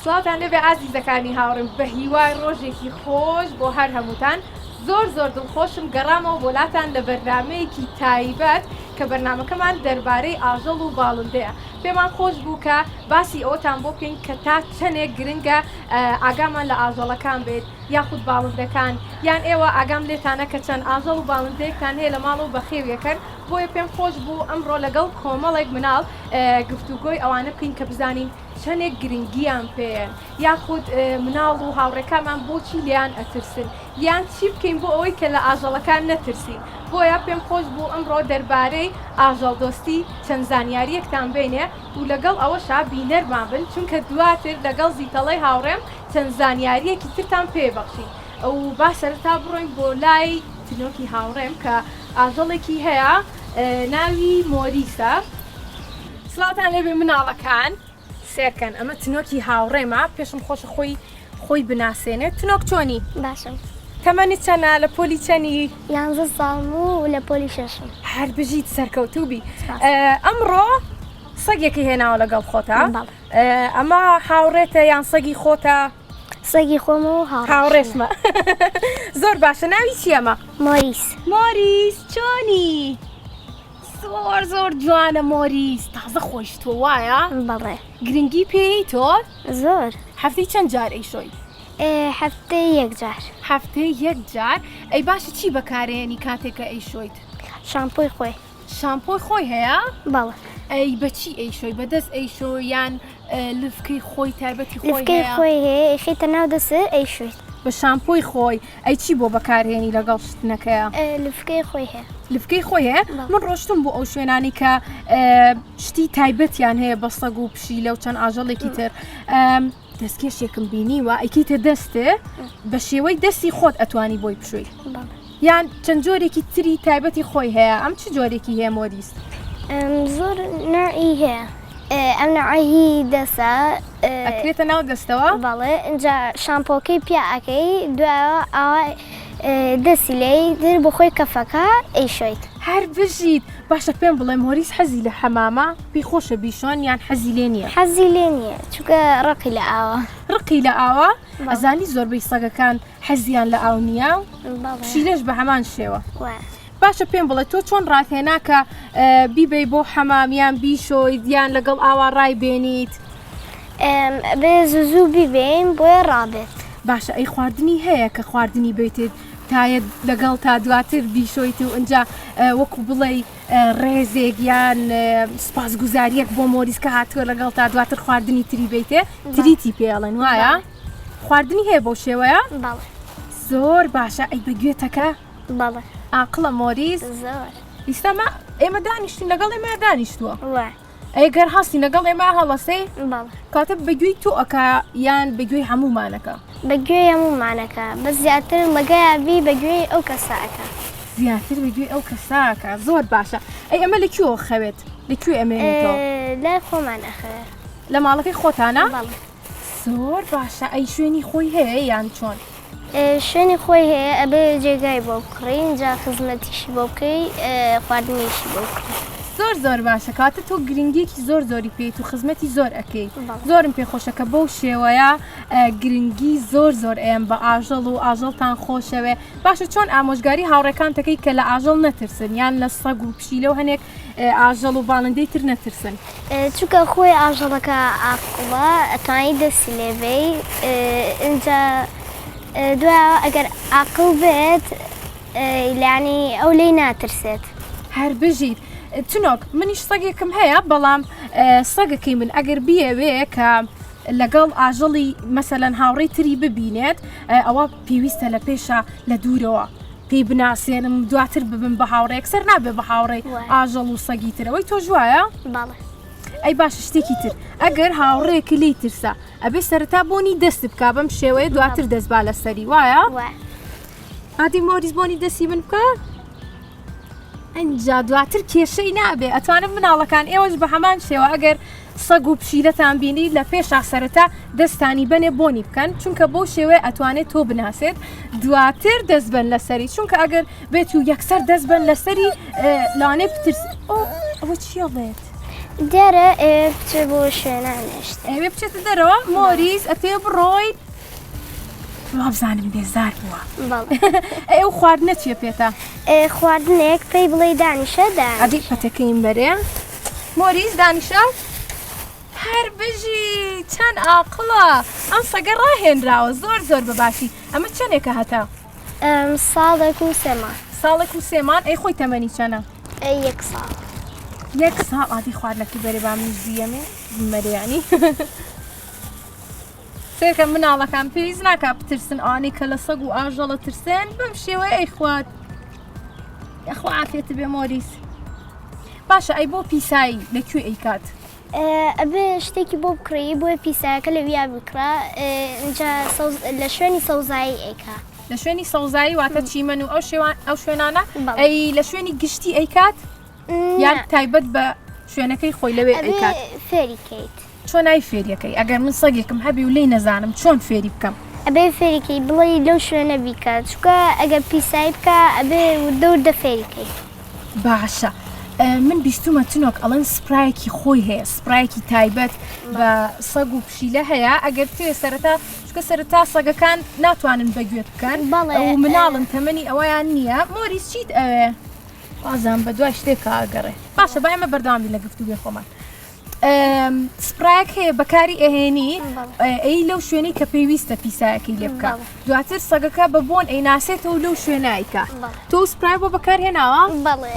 سڵاتان لەبێ ئازیزەکانی هاوڕێم بە هیوای ڕۆژێکی خۆش بۆ هەر هەمووتان زۆر دڵخۆشم گەڕامەوە بۆلاتان لە بەرنامەیەکی تایبەت کە بەرنامەکەمان دەربارەی ئاژەڵ و باڵندەیە. پێمان خۆش بوو کە باسی ئەوتان بۆ بکەین کە تا چەندێک گرنگە ئاگامان لە ئاژەڵەکان بێت یاخود باڵندەکان یان ئێوە ئاگام لێتانە کە چەند ئاژەڵ و باڵندەیەکتان هەیە لە ماڵ و بەخێویەکەن. بۆیە پێم خۆش بوو ئەمڕۆ لەگەڵ کۆمەڵێک مناڵ گفتوگۆی ئەوانە بکەین کە بزانین چەندێک گرنگیان پێیان یاخود مناڵ و هاوڕێکانمان بۆچی لیان ئەترسن یان چی بکەین بۆ ئەوەی کە لە ئاژەڵەکان نەترسین. بۆیە پێم خۆش بوو ئەمڕۆ دەربارەی ئاژەڵدۆستی چەند زانیاریەکتان بینێ و لەگەڵ ئەوەشا بینەرمان بن چونکە دواتر لەگەڵ زیتەڵەی هاوڕێم چەند زانیاریەکی ترتان پێبەخشین. ئەو با سەرەتا بڕۆین بۆ لای تنۆکی هاوڕێم کە ئاژەڵێکی هەیە ناوی مۆریسە. سڵاتان لێبێ مناڵەکان سێرکەن ئەمە تنۆکی هاوڕێمە پێشم خۆشە خۆی بناسێنێت. تنۆک چۆنی؟ باشم. تەمەنی چەنە لە پۆلی چەنی؟ 11 ساڵم و لە پۆلی شەشم. هەر بژیت سەرکەوتوبی. ئەمڕۆ سەگێکی هێناوە لەگەڵ خۆتە؟ ئەمە هاوڕێتە یان سەگی خۆتە؟ سەگی خۆم و هاوڕێشمە. زۆر باشە. ناوی چی ئەمە؟ مۆریس. مۆریس چۆنی؟ زۆر جوانە مۆریس. تازە خۆش تۆ وایە؟ بەڵێ. گرنگی پێی تۆ؟ زۆر. هەفتەی چەند جار ئەیشۆی؟ هەفتەی یەک جار. هەفتەی یەک جار؟ ئەی باشە چی بەکارێنی کاتێکە ئەیشۆیت؟ شامپۆی خۆی. شامپۆی خۆی هەیە؟ بەڵێ. ئەی بەچی ئەیشۆی؟ بەدەست ئەیشۆ یان لفکەی خۆی تایبەتی خۆی هەیە؟ لفکەی خۆی هەیە ئەیخیتە ناو دەسە ئەیشۆیت. بە شامپۆی خۆی. ئەی چی بۆ بەکارهێنی لەگەڵ شتنەکەیە؟ لفکەی خۆی هەیە. لفکەی خۆی هەیە؟ من ڕۆشتم بۆ ئەو شوێنانی کە شتی تایبەتیان هەیە بە سەگ و پشیلە و چەند ئاژەڵێکی تر. دەستکێشێکم بینیوە ئەیکیتە دەستێ بە شێوەی دەستی خۆت ئەتوانی بۆی بشوی یان چەند جۆرێکی تری تایبەتی خۆی هەیە. ئەم چ جۆرێکی هەیە مۆریس؟ زۆر نوعی هەیە. ئەم نوعی دەسە ئەکرێتە ناو دەستەوە؟ بەڵێ. اینجا شامپۆکەی پیاکەی دوایەوە ئاوا دەسی لێی در بۆ خۆی کەفەکە ئەیشۆیت. هەر بژیت. باشە پێم بڵێ مۆریس حەزی لە حەمامە پێی خۆشە بیشۆن یان حەزی لێ نییە؟ حەزی لێ نییە چونکە ڕقی لە ئاوە. ڕقی لە ئاوە؟ ئەزانی زۆربەی سەگەکان حەزیان لە ئاو نییە و پشیلەش بە هەمان شێوە. باشە پێم بڵێ تۆ چۆن ڕاتێنا کە بیبەی بۆ حەمامیان بیشۆیت یان لەگەڵ ئاوا ڕای بێنیت؟ بێ زوو بیبێن بۆیە ڕابێت. باشە ئەی خواردنی هەیە کە خواردنی بێتێت تایە لەگەڵ تا دواتر بیشۆیت و ئەجا وەکو بڵێ ڕێزێک یان سپاسگوزاریەک بۆ مۆریس کە هاتووە لەگەڵ تا دواتر خواردنی تری بیتێ تریتی پێڵێن وایە؟ خواردنی هەیە بۆ شێوەیە؟ بەڵێ. زۆر باشە. ئەی بەگوێتەکە؟ بەڵێ. ئاقڵە مۆریس؟ زۆر. ئیستا ئێمە دانیشتین لەگەڵ ئێمە دانیشتووە؟ وای. ئەگەر هەستی لەگەڵ ئێمە هەڵەسەی؟ بەڵێ. کاتە بەگوێی تۆ ئەکا یان بەگوێی هەموومانەکە؟ بەگوێ هەموومانەکە بە زیاتر مەگایبی بەگوێی ئەو کەساکە. زیاتر بەگوێی ئەو کەساکە. زۆر باشە. ئەی ئەمە لەکوێوە خەوێت؟ لەکوێ ئەمێنێتەوە؟ لای خۆمان ئەخەوێت. لە ماڵەکەی خۆتانە؟ بەڵێ. زۆر باشە. ئەی شوێنی خۆی هەیە یان چۆن؟ شوێنی خۆی هەیە ئەبێ جێگای بۆ بکڕی اینجا خزمەتیشی بۆ بکەی خواردنیشی بۆ بکڕی. زۆر باشە. کاتە تۆ گرنگیەکی زۆری پێیت و خزمەتی زۆر ئەەکەی. زۆرم پێخۆشەکە بەو شێوەیە گرنگی زۆر ئەم بە ئاژەڵ و ئاژەڵتان خۆشەوێ. باشە چۆن ئامۆژگاری هاوڕێکان تەکەی کە لە ئاژەڵ نەترسن یان لە سەگ و پشیلە و هەنێک ئاژەڵ و باڵندەی تر نەترسن؟ چونکە خۆی ئاژەڵەکە ئاقڵە ئەتوانی دەستی لێبێی اینجا دوایەوە ئەگەر عاقڵ بێت لانی ئەو لێی ناترسێت. هەر بژیت. چنۆک منیش سەگێکم هەیە بەڵام سەگەکەی من ئەگەر بیەوێ کە لەگەڵ ئاژەڵی مەسەلەن هاوڕێی تری ببینێت ئەوە پێویستە لە پێشە لە دوورەوە پێی بناسێنم دواتر ببم بە هاوڕێک سەر نابێ بە هاوڕێی ئاژەڵ و سەگی ترەوەی تۆ ژوایە؟ بەڵێ. ئەی باشە شتێکی تر ئەگەر هاوڕێکی لی ترسە ئەبێ سەرەتا بۆنی دەست بکا بەم شێوەیە دواتر دەستبا لە سەری وایە؟ ئادی مۆریس بۆنی دەستی من بکە؟ ئەنجا دواتر کێشەی نابێ. ئەتوانم مناڵەکان ئێوەش بە هەمان شێوە ئەگەر سەگ و پشیلەتان بینی لە پێشا سەرەتا دەستانی بنێ بۆنی بکەن چونکە بۆ شێوەیە ئەتوانێت تۆ بناسێت دواتر دەست بن لەسەری چونکە ئەگەر بێت و یەکسەر دەست بن لەسەری لانێ بترس ئەوە چیەڵێت؟ دیارە بچێ بۆ شوێنانشت ئەوێ بچێتە دەرەوە مۆریس ئەتێ بڕۆیت وابزانم بێزار بووە ئەو خواردنە چیە پێتە خواردنێک پێی بڵێ دانیشە ئەدی پەتەکەیم بەرێ مۆریس دانیشە هەر بژی چەند ئاقڵە ئەم سەگە ڕاهێنراوە زۆر بەباشی ئەمە چەندێکە هەتا ساڵێک و ساڵێک و سێمان ئەی خۆی تەمەنی چەنە 1 ساڵ 1 ساڵ ئادی خواردنەکەی بەرێ بام نزیەمێ مەریانی سێکە مناڵەکان پێویست ناکات بترسن ئانی کە لە سەگ و ئاژەڵە ترسێن بەم شێوەیە ئەی خوات یاخوا عافێتە بێ مۆریس باشە ئەی بۆ پیسایی لەکوێ ئەیکات ئەبێ شتێکی بۆ بکڕی بۆی پیسایەکە لە ویا بکرا لە شوێنی سەوزایی ئەیکا لە شوێنی سەوزایی واتە چیمەن و ئەو شوێنانە ئەی لە شوێنی گشتی ئەیکات یان تایبەت بە شوێنەکەی خۆی لەوێ ئەیکات فێریکەیت چۆن نای فێریەکەی ئەگەر من سەگێکم هەبی و لی نەزانم چۆن فێری بکەم ئەبێ فێریکەی بڵێ لەو شوێنە بیکات چکە ئەگەر پیسایی بکە ئەبێ دەوردە فێریکەی باشە من بیستومە تنۆک ئەڵەن سپرایەکی خۆی هەیە سپرایەکی تایبەت بە سەگ و پشیلە هەیە ئەگەر توێ سەرەتا چکە سەرەتا سەگەکان ناتوانن بەگوێت بکەن و مناڵن تەمەنی ئەوەیان نییە مۆریس چیت ئەوێ وازان بە دوای شتێکە ئاگەڕێ باشە با ئێمە بەرداوامی لە گفتوگوێ خۆمان سپرایەک هەیە بەکاری ئەهێنی ئەی لەو شوێنەی کە پێویستە پیسایەکەی لێ بکە دواتر سەگەکە بە بۆن ئەی ناسێتەوە لەو شوێنایکە تۆ سپرای بۆ بەکارهێناوە بەڵێ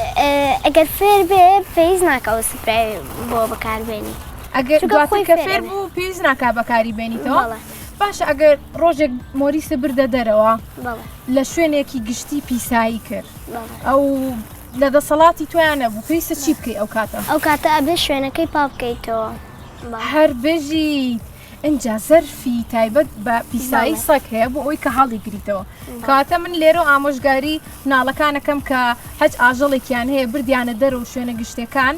ئەگەر فێر بێ پێویست ناکەوە سپرای بۆ بەکاربێنی ئەگەر دواتر کە فێر بوو پێویست ناکا بەکاری بێنیتەوە باشە ئەگەر ڕۆژێک مۆریسە بردە دەرەوە لە شوێنێکی گشتی پیسایی کرد ئەو لە دەسەڵاتی تۆیان نەبوو پێویستە چی بکەی ئەو کاتە ئەبێ شوێنەکەی پا بکەیتەوە هەر بژی ئەجا زەرفی تایبەت بە پیسایی سەگ هەیە بۆ ئەوی کە هەڵی گریتەوە کاتە من لێرە ئامۆژگاری مناڵەکانەکەم کە هەج ئاژەڵێکیان هەیە بردیانە دەرەوە شوێنە گشتەکان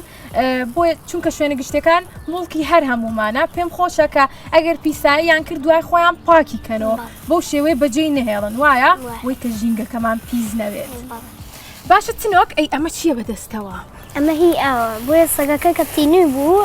بۆ چونکە شوێنە گشتەکان مڵکی هەر هەمومانە پێم خۆشە کە ئەگەر پیساییان کرد دوای خۆیان پاکی کەنەوە بەو شێوەیە بەجێی نەهێڵن وایە وی کە ژینگەکەمان پیس نەوێت باشە چنۆک ئەی ئەمە چییە بەدەستەوە؟ ئەمە هی ئەوە بۆیە سەگەکە کە تینوی بوو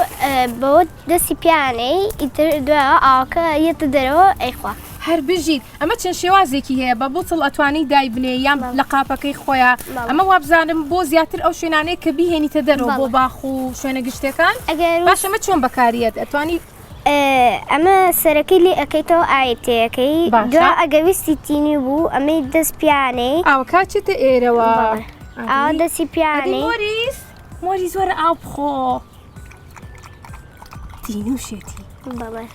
بەوە دەستی پیانەی ئیتر دوایەوە ئاوەکە یەتە دەرەوە ئەیخوا هەر بژیت ئەمە چەند شێوازێکی هەیە بە بوتڵ ئەتوانی دایبنێ یان لە قاپەکەی خۆیان ئەمە وابزانم بۆ زیاتر ئەو شوێنانەیە کە بیهێنیتە دەرەوە بۆ باخ و شوێنە گشتەکان باشەمە چۆن بەکاریت ئەتوانی ئەمە سەرەکەی لێ ئەەکەیتەوە ئاەتەکەی دو ئەگەویستی تینی بوو ئەمەی دەست پیانەی ئاوکچێتە ئێرەوە ئاوا دەستی پیانەی مۆری زۆرە ئاو بخۆ تینوشێتی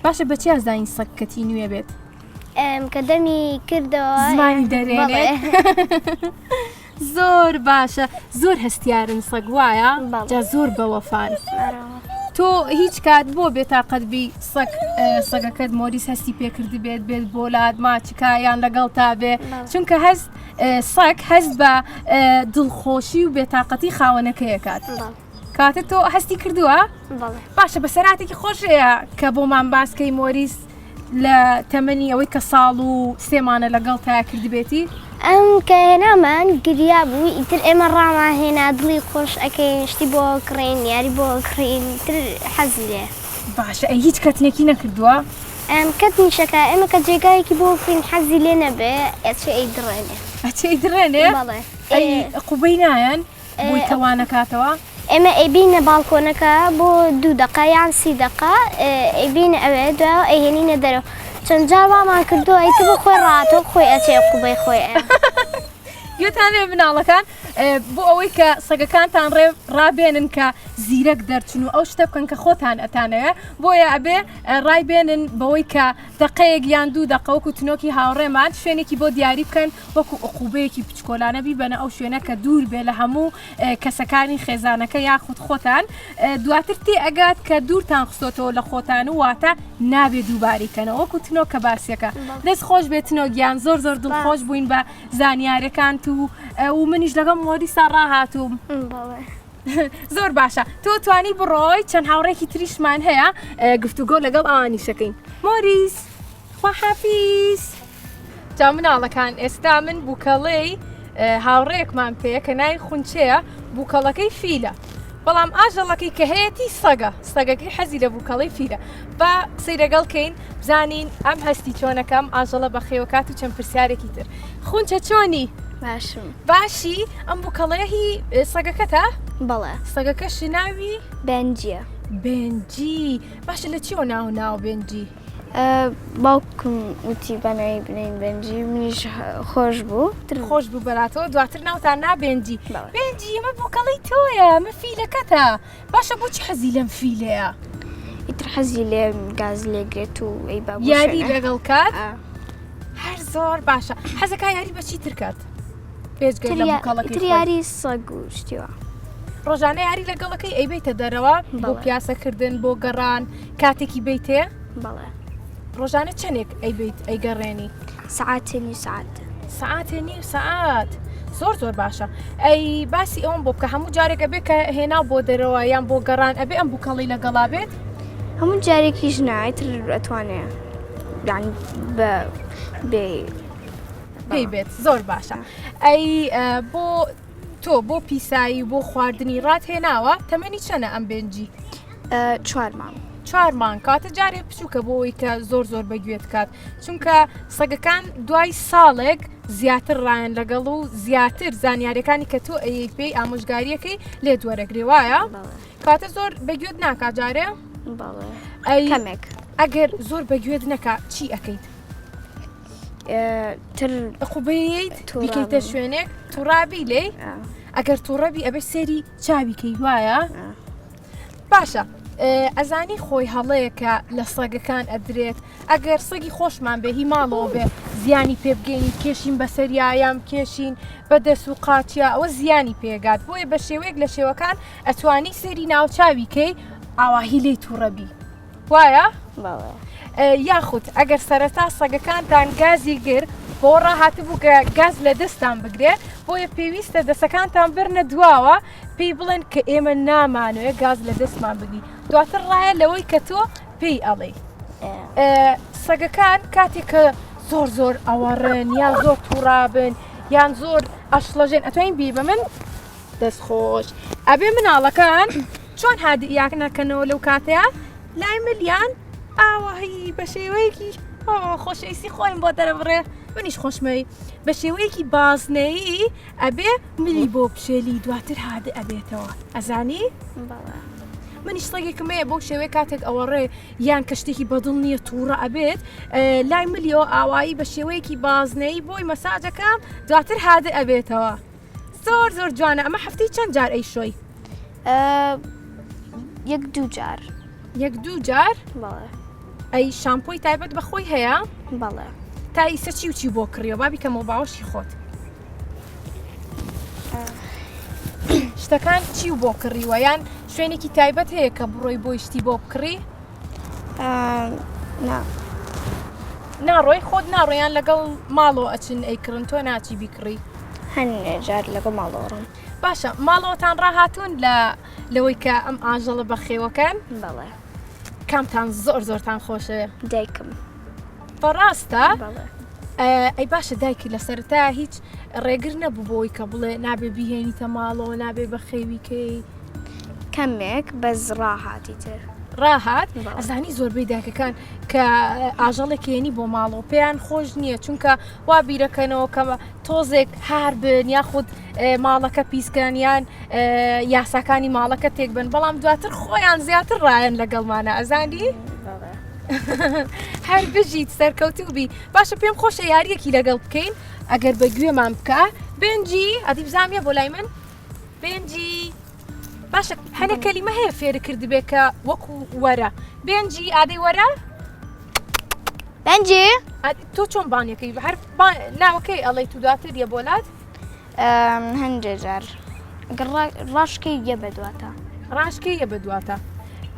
باشە بەچی ئازداین سەگ کە تینوێ بێت کە دەمی کردەوە زمانی دەرێنێ زۆر باشە زۆر هەستیارن سەگ وایە جا زۆر بەوەفان تۆ هیچ کات بۆ بێتاقەتبی سەگەکەت مۆریس هەستی پێکردی بێت بۆلات ماچکا یان لەگەڵ تا بێ چونکە هەست سەگ هەست بە دڵخۆشی و بێتاقەتی خاوەنەکەیەکات کاتە تۆ هەستی کردووە؟ باشە بە سەراتێکی خۆشەیە کە بۆمان باسکەی مۆریس لە تەمەنی ئەوەی کە ساڵ و سێمانە لەگەڵ تا کردی بێتی؟ ئەم کە هێنامان گریا بوو ئیتر ئێمە ڕاماهێنا دڵی خۆش ئەەکەین شتی بۆ کڕین یاری بۆ کڕین تر حەزی لێ باشە ئەی هیچ کەتنێکی نەکردووە؟ ئەم کەت نیشەکە ئێمە کە جێگایەکی بۆ بکەین حەزی لێ نەبێ ئەچێ ئەی دڕێنێ ئەچێ دڕێنێ؟ قوبەی نایەن بۆی کەوانەکاتەوە؟ ئێمە ئەیبینە باڵکۆنەکە بۆ 2 دقە یان 30 دقە ئەیبینە ئەوێ دوای ئەیهێنینە دەرەوە چەند جار وامان کردووە ئەیتر بۆ خۆی ڕاتەوە خۆی ئەچێ قوبەی خۆی گوێتانێ مناڵەکان بۆ ئەوەی کە سەگەکانتان ڕابێنن کە زیرەک دەرچن و ئەو شتە بکەن کە خۆتان ئەتانەوێ بۆیە ئەبێ ڕایبێنن بەوەی کە دقەیەک یان 2 دقە وەکو تنۆکی هاوڕێمان شوێنێکی بۆ دیاری بکەن وەکو عقوبەیەکی بچکۆلانە بیبەنە ئەو شوێنە کە دوور بێ لە هەموو کەسەکانی خێزانەکە یاخود خۆتان دواتر تێ ئەگات کە دوورتان خستۆتەوە لە خۆتان و واتە نابێ دووباریکەنەوە وەکو تنۆ کە باسیەکە دەست خۆش بێت تنۆگیان زۆر دڵخۆش بووین بە زانیاریەکان و منیش لەگەڵ مۆریسا ڕاهاتووم زۆر باشە تۆ توانی بڕۆی چەند هاوڕێکی تریشمان هەیە گفتوگۆ لەگەڵ ئەوانیشەکەین مۆریس خواحافیز جا مناڵەکان ئێستا من بووکەڵەی هاوڕێکمان پێ کە نای خونچەیە بووکەڵەکەی فیلە بەڵام ئاژەڵەکەی کە هەیەی سەگەکەی حەزی لە بووکەڵی فیرە بە قسەی لەگەڵکەین بزانین ئەم هەستی چۆنەکەم ئاژەڵە بە خێوەکات و چەند پرسیارێکی تر خونچە چۆنی باشم باشی ئەم بووکەڵەیە هی سەگەکەتە بەڵێ سەگەکەشی ناوی بەنجیە بێنجی باشە لە چیەوە ناو بێنجی باوکم وتی بەناوی بنین بەنجی منیش خۆش بوو خۆش بوو بەلاتەوە دواتر ناوتان نابێنجی بەڵێ. بێنجی ئەمە بووکەڵی تۆیە ئەمە فیلەکەتە باشە بۆچی حەزی لەم فیلەیە ئیتر حەزی لێ گاز لێگرێت و ئەی با بۆ یاری شوێنە. لەگەڵ کات ئا. هەر زۆر باشە حەزەکە یاری بەچی تر کات پێشگەر لە بووکەڵەکەی ئیتر خۆی. یاری سەگ و شتیوە ڕۆژانە یاری لەگەڵەکەی ئەیبیتە دەرەوە بۆ بەڵێ. پیاسەکردن بۆ گەڕان کاتێکی بیتێ بەڵێ ڕۆژانە چەندێک ئەیبیت ئەیگەڕێنی سعاتێنی سعات سعاتێ نیو سعات زۆر باشە ئەی باسی ئەوم بۆ بکە هەموو جارێکە بێ کە هێنا بۆ دەرەوە یان بۆ گەڕان ئەبێ ئەم بووکەڵی لەگەڵا بێت هەموو جارێکیش نایتر ئەتوانێ یان بە بێ پێی بێت زۆر باشە ئەی بۆ تۆ بۆ پیسایی بۆ خواردنی ڕات هێناوە تەمەنی چەنە ئەم بێنجی 4 مانگ 4 مانگ کاتە جارێ بچووکە بۆەوەی کە زۆر بەگوێت کات چونکە سەگەکان دوای ساڵێک زیاتر ڕایەن لەگەڵ و زیاتر زانیاریەکانی کە تۆ ئەی پێی ئامۆژگاریەکەی لێ دووەرەگرێ وایە کاتە زۆر بەگوێت ناکات جارێ بەڵێ ئەی کەمێک ئەگەر زۆر بەگوێت نەکا چی ئەەکەیت تر قوبەیەیت تووڕابی. بیکەیتە شوێنێک تووڕابی لێ ئەگەر تووڕەبی ئەبێ سێری چاویکەی وایە باشە ئەزانی خۆی هەڵەیەکە لە سەگەکان ئەدرێت ئەگەر سەگی خۆشمان بێ هی ماڵەوە بێ زیانی پێ بگەین کێشین بەسەریایان کێشین بەدەست و قاچیا ئەوە زیانی پێگات بۆیە بە شێوەیەک لە شێوەکان ئەتوانی سێری ناوچاویکەی ئاواهی لێی تووڕەبی وایە؟ بەڵێ یاخود ئەگەر سەرەتا سەگەکانتان گازی گر بۆ ڕاهاتبوو کە گاز لە دەستان بگرێ بۆیە پێویستە دەسەکانتان برنە دواوە پێی بڵێن کە ئێمە نامانوێ گاز لە دەستمان بگی دواتر ڕایە لەوەی کە تۆ پێی ئەڵێ سەگەکان کاتێک کە زۆر ئەوەڕێن یان زۆر تووڕابن یان زۆر ئەشڵەژێن ئەتوانین بی بە من دەستخۆش ئەبێ مناڵەکان چۆن هادییاکنەکەنەوە لەو کاتەیە لای ملیان ئاوەهی بە شێوەیەکی خۆشەویستی خۆیم بۆ دەرەبڕێ منیش خۆشمەوی بە شێوەیەکی بازنەیی ئەبێ ملی بۆ پشێلی دواتر هادە ئەبێتەوە ئەزانی؟ منیش سەگێکمەیە بۆ شێوەیە کاتێک ئەوەڕێ یان کەشتێکی بەدڵ نییە تووڕە ئەبێت لای ملیەوە ئاوایی بە شێوەیەکی بازنەی بۆی مەساجەکەم دواتر هادە ئەبێتەوە زۆر جوانە ئەمە هەفتەی چەند جار ئەی شۆی؟ 1-2 جار 1-2 جار؟ بەڵێ ئەی شامپۆی تایبەت بەخۆی هەیە؟ بەڵێ تا ئیسە چی و چی بۆ کڕیەوە بابی کەمەوە باوەشی خۆت شتەکان چی و بۆ کڕیوە یان شوێنێکی تایبەت هەیە کە بڕۆی بۆی شتی بۆ بکڕی؟ ناڕۆی خۆت ناڕۆیان لەگەڵ ماڵەوە ئەچن ئەیکڕن تۆ ناچی بیکڕی هەنێ جار لەگەڵ ماڵۆڕم باشە ماڵەوەتان ڕاهاتوون لەوەی کە ئەم ئاژەڵە بەخێوەکان بەڵێ کامتان زۆرتان خۆشەوێ دایکم بەڕاستە؟ بەڵێ ئەی باشە دایکی لە سەرەتا هیچ ڕێگر نەبوو بۆی کە بڵێ نابێ بیهێنیتە ماڵەوە نابێ بە خێویکەی کەمێک بەس ڕاهاتی تر ڕاهات ئەزانی زۆربەی دایکەکان کە ئاژەڵێکێنی بۆ ماڵەوە پێیان خۆش نییە چونکە وا بیرەکەنەوە کە تۆزێک هار بن یاخود ماڵەکە پیسکانیان یاساکانی ماڵەکە تێک بن بەڵام دواتر خۆیان زیاتر ڕایەن لەگەڵمانە ئەزانی؟ هەر بژیت سەرکەوتوبی باشە پێم خۆشە یاریەکی لەگەڵ بکەین ئەگەر بە گوێمان بکە بێنجی ئەدی بزانیە بۆ لای من بێنجی باشە هەنێ کەلیمە هەیە فێرە کردبێ کە وەکو وەرە بێنجی ئادەی وەرە بەنجی تۆ چۆن بانیەکەی هەر ناوەکەی ئەڵێ تو دواتر یە بۆلات هەندێک جار ڕاشکەی یە بەدواتە ڕاشکەی یە بەدواتە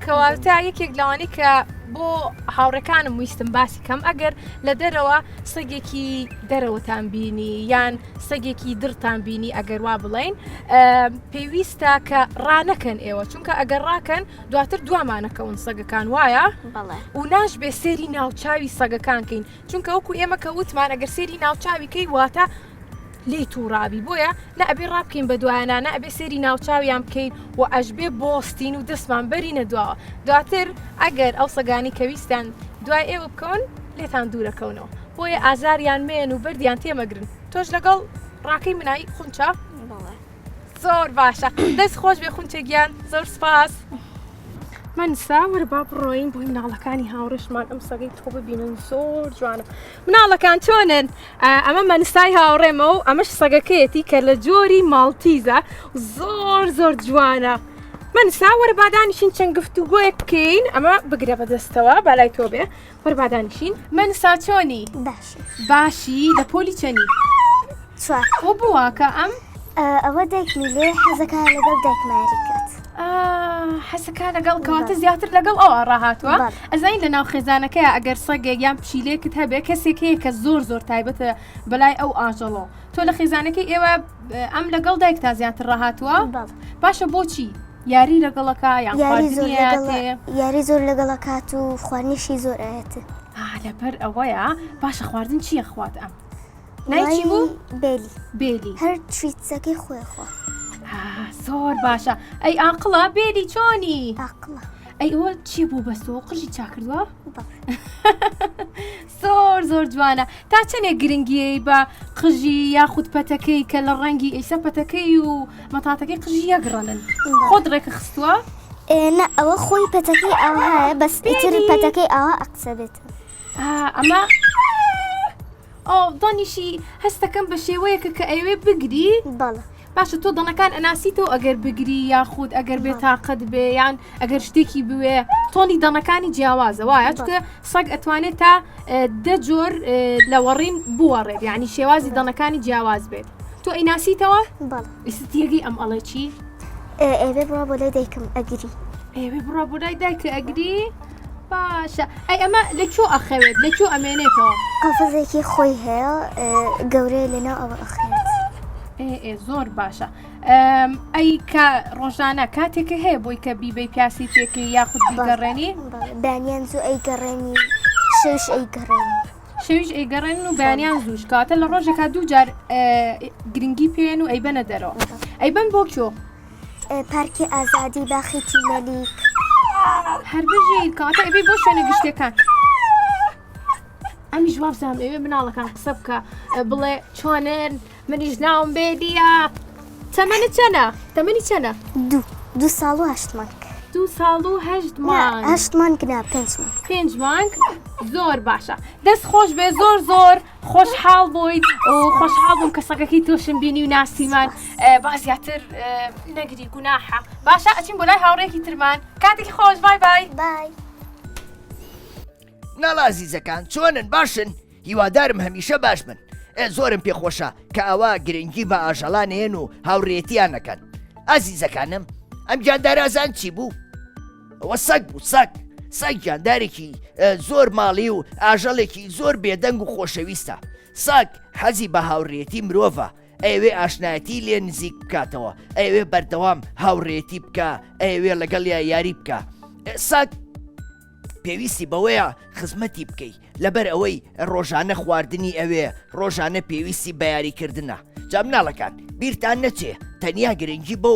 کەواتە یەکێک لەوانی کە بۆ هاوڕەکانم ویستم باسی کەم ئەگەر لە دەرەوە سەگێکی دەرەوەتان بینی یان سەگێکی درتان بینی ئەگەر وا بڵین پێویستە کە ڕانەکەن ئێوە چونکە ئەگەر ڕاکەن دواتر دوامانەکەون سەگەکان وایە و ناش بێ سێری ناوچاوی سەگەکانکەین چونکە وەکو ئێمە کە وتمان ئەگەر سێری ناوچاویکەی واتە لی تووڕابی بۆیە نە ئەبێ ڕابکەین بە دوایانە نە ئەبێ سێری ناوچاویان بکەین و ئەژبێ بۆستین و دەستمان بەرینە دواوە دواتر ئەگەر ئەو سەگانی کەویستان دوای ئێوە بکەون لێتان دوورەکەونەوە بۆیە ئازاریان مێن و بردیان تێمەگرن تۆش لەگەڵ ڕاکەی منایی خونچە زۆر باشە دەست خۆش بێ خونچێکیان زۆر سپاس من ساوەرە با بڕۆین بۆی مناڵەکانی هاوڕێشمان ئەم سەگەی تۆ ببینن زۆر جوانە مناڵەکان چۆنن ئەمە مەنسای هاوڕێمە و ئەمەش سەگەکەیەتی کە لە جۆری ماڵتیزە زۆر جوانە من ساوەرە بادانیشین چەند گفتوگۆیەک بکەین ئەمە بگرە بەدەستەوە بالای تۆ بێ وەرە بادانیشین من سا چۆنی باشی لە پۆلی چەنی بۆ بووە ئەم ئەوە دایکمی لێ حەزەکە لەگەڵ دایکماریکات حەسەکە لەگەڵ کەواتە زیاتر لەگەڵ ئەوە ڕاهاتوە ئەزین لە ناو خێزانەکەیە ئەگەر سەگێک یان پشیلێکت هەبێ کەسێک هەیە کە زۆر تایبەتە بەلای ئەو ئاژەڵۆ تۆ لە خێزانەکەی ئێوە ئەم لەگەڵ دایک تا زیاتر ڕاهاتوە باشە بۆچی یاری لەگەڵەکە یان یاری زۆر لەگەڵەکات و خواردنیشی زۆر ئاەتە لەبەر ئەوەیە باشە خواردن چییە خوات ئەم نایچی بوو بێلی هەر تریتسەکەی خۆیخوا زۆر باشە ئەی ئاقڵە بێلی چۆنی ئاقڵە ئەی ئەوە چی بوو بەستەوە قژی چاکردووە زۆر جوانە تا چەندێک گرنگیەی بە قژی یاخود پەتەکەی کە لە ڕەنگی ئەیسە پەتەکەی و مەتاتەکەی قژی یەگڕەنن خۆ دڕێکە خستووە نە ئەوە خۆی پەتەکەی ئەو هەیە بەس ئیتر پەتەکەی ئەوە ئەقسە بێت ئەمە دانیشی هەستەکەم بە شێوەیەکە کە ئەوێ بگری بەڵە باشە تۆ دەنەکان ئەناسیتەوە ئەگەر بگری یاخود ئەگەر بێت تاقت بێ یان ئەگەر شتێکی بوێ تۆنی دەنەکانی جیاوازە وایە چکە سەگ ئەتوانێت تا 10 جۆر لە وەڕین بوەڕێت یعنی شێوازی دەنەکانی جیاواز بێت تۆ ئەیناسیتەوە ئیستیەگی ئەم ئەڵێ چی ئێوێ بڕا بۆ لای دایکم ئەگری ئێوێ بڕا بۆ لای دایکە ئەگری باشە ئەی ئەمە لەکوێ ئەخەوێت لەکوێ ئەمێنێتەوە قەفەزێکی خۆی هەیە گەورەیە لەناو ئەوە ئەخێت زۆر باشە ئەی کە ڕۆژانە کاتێکە هەیە بۆی کە بیبەی پیاسی تێکی یاخود بیگەڕێنی بانیان زوو ئەیگەڕێنی شەوش ئەیگەڕێنی شەویش ئەیگەڕێن و بەیانیان زووش کاتە لە ڕۆژێکا 2 جار گرنگی پێێن و ئەیبەنە دەرەوە ئەیبەن بۆ کۆ پارکی ئازادی باخێکی مەلیک هەر بژین کاتە ئەبێ بۆ شوێنە گشتەکان ئەمی ژواب زام ئەوێ مناڵەکان قسە بکە بڵێ چۆنن منیش ناوم بێدیە تەمەنت چەنە تەمەنی چەنە 2 ساڵ و 8 مانگ 2 ساڵ و 8 مانگ 8 مانگ نا 5 مانگ زۆر باشە دەست خۆش بێ زۆر خۆشحاڵ بوویت و خۆشحاڵ بووم کە سەگەکەی تۆشم بینی و ناسیمان با زیاتر نەگری گوناحە باشە ئەچین بۆ لای هاوڕێکی ترمان کاتێکی خۆش بای ناڵ ئازیزەکان چۆنن باشن هیوادارم هەمیشە باش بن زۆرم پێخۆشە کە ئەوە گرنگی بە ئاژەڵانێن و هاوڕێتیانەکەن ئازیزەکانم ئەم گیاندارازان چی بوو؟ ئەوە سەگ بوو سەگ گیاندارێکی زۆر ماڵی و ئاژەڵێکی زۆر بێدەنگ و خۆشەویستە سەگ حەزی بە هاوڕێتی مرۆڤە ئەوێ ئاشنایەتی لێ نزیک بکاتەوە ئەوێ بەردەوام هاوڕێتی بکە ئەوێ لەگەڵ یاری بکە سەگ پێویستی بەوەیە خزمەتی بکەی لەبەر ئەوەی ڕۆژانە خواردنی ئەوێ ڕۆژانە پێویستی بە یاریکردنە جا مناڵەکان بیرتان نەچێ تەنیا گرنگی بۆ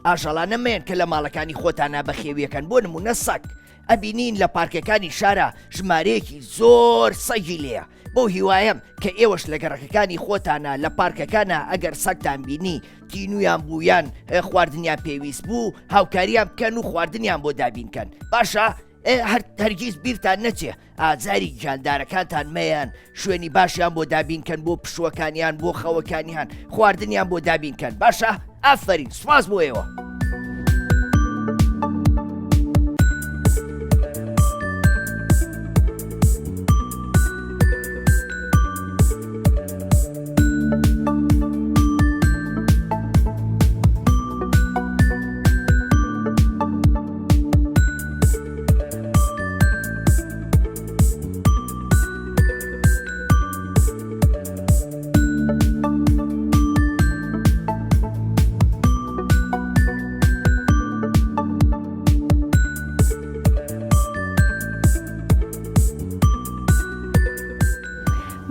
ئاژەڵانە مێن کە لە ماڵەکانی خۆتانە بەخێویەکەن بۆ نمونە سەگ ئەبینین لە پارکەکانی شارە ژمارەیەکی زۆر سەگی لێە بۆ هیوایم کە ئێوەش لە گەڕەکەکانی خۆتانە لە پارکەکانە ئەگەر سەگتان بینی تینویان بوویان خواردنیان پێویست بوو هاوکاریان بکەن و خواردنیان بۆ دابینکەن باشە هەرگیز بیرتان نەچێ ئازاری گیاندارەکانتان مەیان شوێنی باشیان بۆ دابینکەن بۆ پشوەکانیان بۆ خەوەکانیان خواردنیان بۆ دابینکەن باشە ئافرین سواز بۆ ئێوە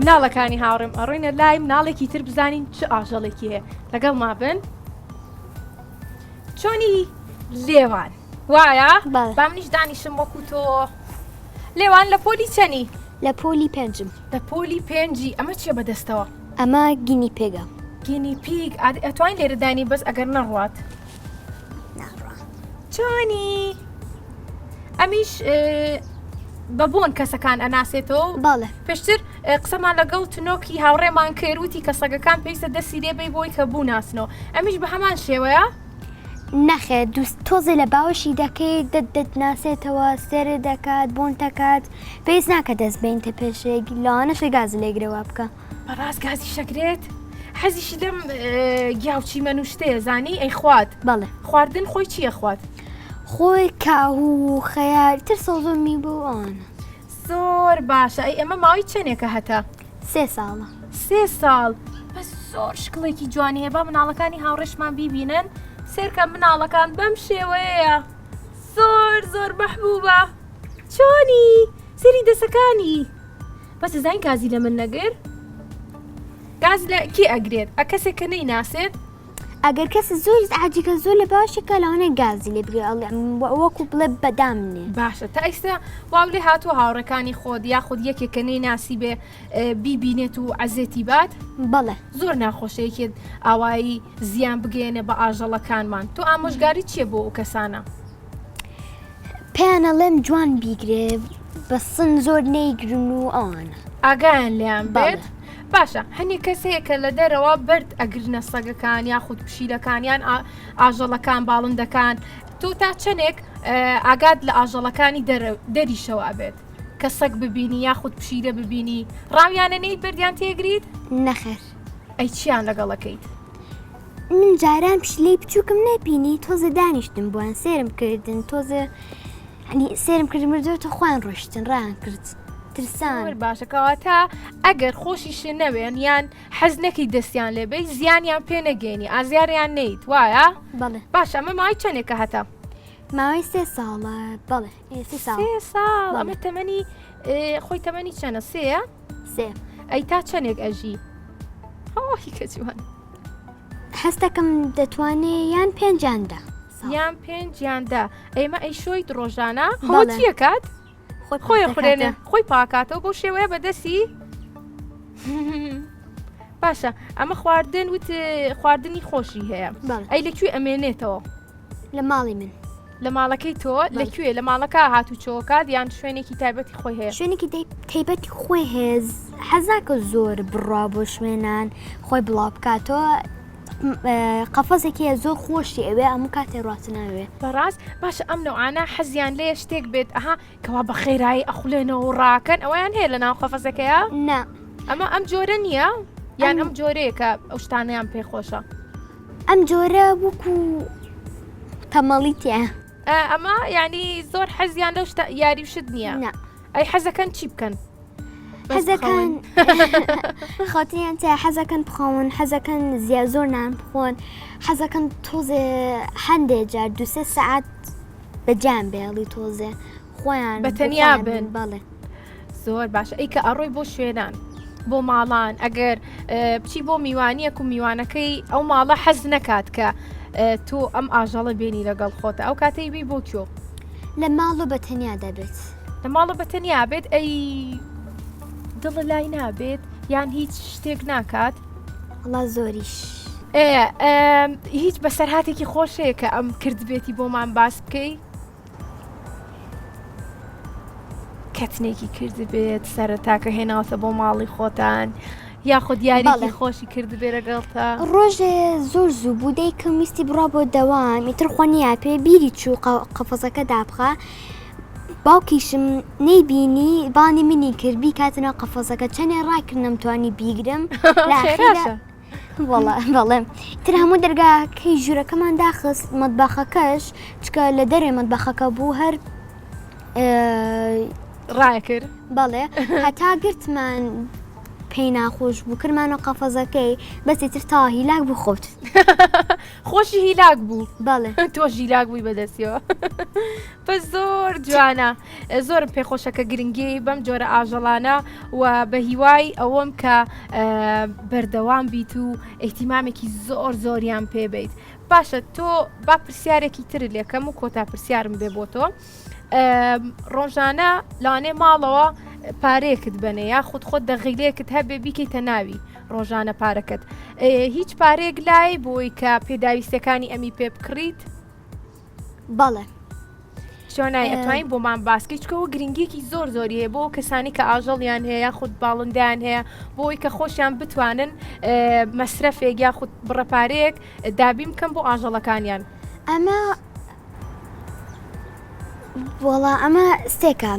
مناڵەکانی هاوڕێم ئەڕۆینە لای مناڵێکی تر بزانین چ ئاژەڵێکی هەیە لەگەڵ مابن چۆنی لێوان وایە بەڵێ. با منیش دانیشم وەکو تۆ لێوان لە پۆلی چەنی لە پۆلی پێنجم لە پۆلی پێنجی ئەمە چیە بەدەستەوە ئەمە گینی پێگە گینی پیگ ئەتوانین لێرە دانی بەس ئەگەر نەڕوات چۆنی ئەمیش بە بۆن کەسەکان ئەناسێتەوە بەڵێ پێشتر قسەمان لەگەڵ تنۆکی هاوڕێمان کێروتی کە سەگەکان پێویستە دەستی لێبەی بۆی کە بوو ناسنەوە ئەمیش بە هەمان شێوەیە نەخێ دوست تۆزە لە باوەشی دەکەیت دەتناسێتەوە سێرە دەکات بۆن دەکات پێویست ناکە دەست بینتە پێشێک لەوانەشە گاز لێگرەوە بکە بەڕاست گازی شەکرێت حەزیشی لەم گیاوچی مەنوشتەیە زانی ئەی خوات بەڵێ خواردن خۆی چییە خوات خۆی کاهوو خەیار تر سەڵزۆمی بۆ ئەوانە زۆر باشە ئەی ئەمە ماوەی چەندێکە هەتا 3 ساڵە 3 ساڵ بەس زۆر شکڵێکی جوانی هەیە با مناڵەکانی هاوڕێشمان بیبینن سێرکە مناڵەکان بەم شێوەیە زۆر مەحبوبە چۆنی سێری دەسەکانی بەس زین گازی لە من نەگر گاز لە کی ئەگرێت کەسێک کە نەیناسێت ئەگەر کەس زۆر عجیکە زۆر لە باشێکە لەوانە گازی لێ بگرێ وەکو بڵێ بەدامنێ باشە تا ئێستا واو لێ هاتووە هاوڕەکانی خۆت یاخود یەکێک کە نەیناسی بێ بیبینێت و عەزێتی بات بەڵێ زۆر ناخۆشەیەکێت ئاوایی زیان بگەێنێ بە ئاژەڵەکانمان تۆ ئامۆژگاری چییە بۆ ئەو کەسانە پێیانەڵێم جوان بیگرێ بە سن زۆر نەیگرن و ئەوانە ئاگایان لێیان بێت باشە هەنی کەسەیەکە لە دەرەوە بەرد ئەگرنە سەگەکان یاخود پشیلەکانیان ئاژەڵەکان باڵندەکان تۆ تا چەندێک ئاگاد لە ئاژەڵەکانی دەریشەوە بێت کە سەگ ببینی یاخود پشیلە ببینی ڕاویانە نەی بردیان تێگریت نەخێر ئەی چیان لەگەڵەکەیت من جاران پشلەی بچووکم نەبینی تۆزە دانیشتم بۆیان سێرم کردن تۆزە سێرم کرد مردوتە خۆیان ڕۆشتن ڕیان کرد ترسان باشەکەەوە تا ئەگەر خۆشیش نەوێن یان حەز نەکەی دەستیان لێبەی زیانیان پێ نەگەێنی ئازیاریان نەیت وایە بەڵێ باشە ئەمە مای چەندێکە هەتا ماوەی 3 ساڵە بەڵێ 3 ساڵ 3 ساڵ ئەمە تەمەنی خۆی تەمەنی چەنە سێە ئەی تا چەندێک ئەژی هۆی کە جوان هەستەکەم دەتوانێت یان پێنجاندا یان پێنجیاندا ئێمە ئەی شۆیت ڕۆژانە هۆچیە کات خۆی خوێنێ خۆی پاکاتەوە بۆ شێوەیە بەدەستی باشە ئەمە خواردن وت خواردنی خۆشی هەیە ئەی لەکوێ ئەمێنێتەوە لە ماڵی من لە ماڵەکەی تۆ لەکوێ لە ماڵەکە هاتوو چۆکات یان شوێنێکی تایبەتی خۆی هەیە شوێنێکی تایبەتی خۆی هێز حەزاکە زۆر بڕا بۆ شوێنان خۆی بڵاو بکاتەوە قەفەزێکی زۆر خۆشی ئەوێ ئەموو کاتێ ڕاتناوێ بەڕاست باشە ئەم نەوانە حەزیان لێ شتێک بێت ئەها کەوا بە خێرایی ئەخولێنەوە ڕاکەن ئەویان هەیە لە ناو قەفەزەکەیە نا ئەمە ئەم جۆرە نییە یان ئەم جۆرەیە کە ئەو شتانەیان پێخۆشە ئەم جۆرە وەکو تەمەڵیتە ئەمە ینی زۆر حەزیان لەو یاری شت نییە ئەی حەزەکەن چی بکەن حەزەکان خاتیان تا حەزەکەن بخۆن حەزەکەن زیاد زۆر نان بخۆن حەزەکەن تۆزێ هەندێک جار 2-3 سەعات بەجان بێڵی تۆزێ خۆیان بەتەنیا بن بەڵێ زۆر باشە ئەی کە ئەڕۆی بۆ شوێنان بۆ ماڵان ئەگەر بچی بۆ میوانیەک و میوانەکەی ئەو ماڵە حەز نەکات کە تۆ ئەم ئاژەڵە بێنی لەگەڵ خۆتە ئەو کاتەی بی بۆ کێ لە ماڵە بەتەنیا دەبێت لە ماڵە بەتەنیا بێت ئەی دڵ لای نابێت یان هیچ شتێک ناکات وڵا زۆریش هیچ بەسەرهاتێکی خۆشەیە کە ئەم کردبێتی بۆمان باس بکەی کەتنێکی کردبێت سەرەتاکە هێناوەتە بۆ ماڵی خۆتان یاخود یاریکی خۆشی کردبێ لەگەڵتە ڕۆژێ زۆر زوو بوو دەیکەم ویستی بڕا بۆ دەوام ئیتر خۆنیا پێ بیری چوو قەفەزەکە دابخە باوکیشم نەیبینی بانی منی کرد بیکاتنە قەفەزەکە چەندێ ڕاکردنم توانی بیگرم بەڵێم تر هەموو دەرگاکەی ژوورەکەمان داخست مەتباخەکەش چکە لە دەرێ مەتباخەکە بوو هەر ڕای کرد بەڵێ هەتا گرتمان پێی ناخۆش بوو کردمانە قەفەزەکەی بەسێتر تا هیلاک بوو خۆت خۆشی هیلاک بوو بەڵێ تۆ ژیلاک بووی بەدەستیەوە بە زۆر جوانە زۆرم پێخۆشەکە گرنگی بەم جۆرە ئاژەڵانە و بە هیوای ئەوەم کە بەردەوام بیت و ئەیتیمامێکی زۆر زۆریان پێبیت باشە تۆ با پرسیارێکی تر لێکەم و کۆتا پرسیارم بێ بۆ تۆ ڕۆژانە لاانێ ماڵەوە پارەیەکت بنێ یا خودخۆت دەغیلەیەکت هەبێ بیکەیتە ناوی ڕۆژانە پارەکەت هیچ پارێک لای بۆی کە پێداویستەکانی ئەمی پێ بکڕیت بەڵێ چۆنای ئەتوانین بۆمان باسکەی چکەوە گرنگێکی زۆر زۆریە بۆ کەسانی کە ئاژەڵیان هەیە خودت باڵندیان هەیە بۆی کە خۆشیان بتوانن مەسرەفێک یا خودت بڕەپارەیەک دابی بکەم بۆ ئاژەڵەکانیان ئەمە وەڵا ئەمە سێکە